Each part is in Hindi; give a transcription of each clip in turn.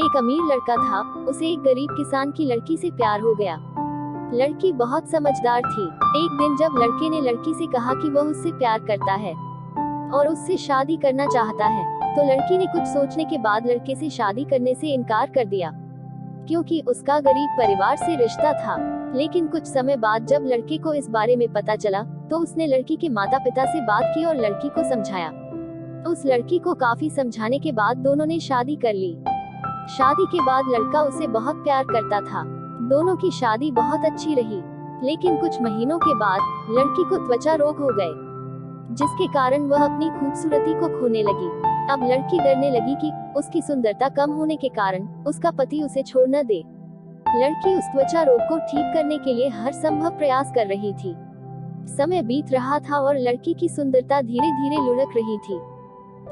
एक अमीर लड़का था, उसे एक गरीब किसान की लड़की से प्यार हो गया। लड़की बहुत समझदार थी। एक दिन जब लड़के ने लड़की से कहा कि वह उससे प्यार करता है और उससे शादी करना चाहता है, तो लड़की ने कुछ सोचने के बाद लड़के से शादी करने से इनकार कर दिया, क्योंकि उसका गरीब परिवार से रिश्ता था। लेकिन कुछ समय बाद जब लड़के को इस बारे में पता चला, तो उसने लड़की के माता पिता से बात की और लड़की को समझाया। उस लड़की को काफी समझाने के बाद दोनों ने शादी कर ली। शादी के बाद लड़का उसे बहुत प्यार करता था। दोनों की शादी बहुत अच्छी रही, लेकिन कुछ महीनों के बाद लड़की को त्वचा रोग हो गए, जिसके कारण वह अपनी खूबसूरती को खोने लगी। अब लड़की डरने लगी कि उसकी सुंदरता कम होने के कारण उसका पति उसे छोड़ न दे। लड़की उस त्वचा रोग को ठीक करने के लिए हर संभव प्रयास कर रही थी। समय बीत रहा था और लड़की की सुंदरता धीरे धीरे लुढ़क रही थी।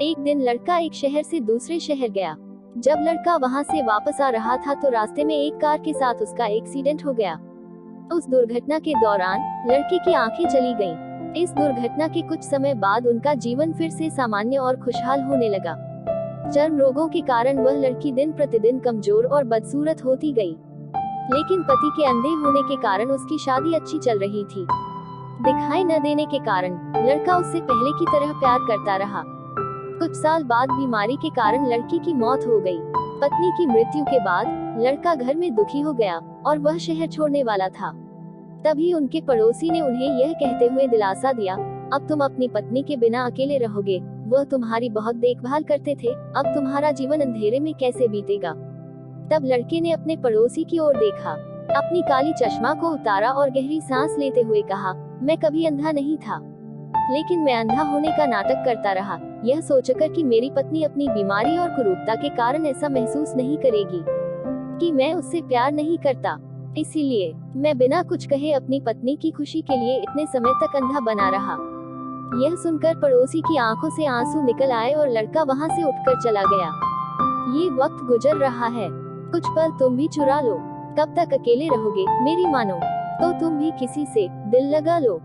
एक दिन लड़का एक शहर से दूसरे शहर गया। जब लड़का वहां से वापस आ रहा था तो रास्ते में एक कार के साथ उसका एक्सीडेंट हो गया। उस दुर्घटना के दौरान लड़के की आंखें चली गईं। इस दुर्घटना के कुछ समय बाद उनका जीवन फिर से सामान्य और खुशहाल होने लगा। चर्म रोगों के कारण वह लड़की दिन प्रतिदिन कमजोर और बदसूरत होती गई, लेकिन पति के अंधे होने के कारण उसकी शादी अच्छी चल रही थी। दिखाई न देने के कारण लड़का उससे पहले की तरह प्यार करता रहा। कुछ साल बाद बीमारी के कारण लड़की की मौत हो गई। पत्नी की मृत्यु के बाद लड़का घर में दुखी हो गया और वह शहर छोड़ने वाला था। तभी उनके पड़ोसी ने उन्हें यह कहते हुए दिलासा दिया, अब तुम अपनी पत्नी के बिना अकेले रहोगे, वह तुम्हारी बहुत देखभाल करते थे, अब तुम्हारा जीवन अंधेरे में कैसे बीतेगा। तब लड़के ने अपने पड़ोसी की ओर देखा, अपनी काली चश्मा को उतारा और गहरी सांस लेते हुए कहा, मैं कभी अंधा नहीं था, लेकिन मैं अंधा होने का नाटक करता रहा, यह सोचकर कि मेरी पत्नी अपनी बीमारी और कुरूपता के कारण ऐसा महसूस नहीं करेगी कि मैं उससे प्यार नहीं करता, इसीलिए मैं बिना कुछ कहे अपनी पत्नी की खुशी के लिए इतने समय तक अंधा बना रहा। यह सुनकर पड़ोसी की आंखों से आंसू निकल आए और लड़का वहां से उठकर चला गया। ये वक्त गुजर रहा है, कुछ पल तुम भी चुरा लो। कब तक अकेले रहोगे, मेरी मानो तो तुम भी किसी से दिल लगा लो।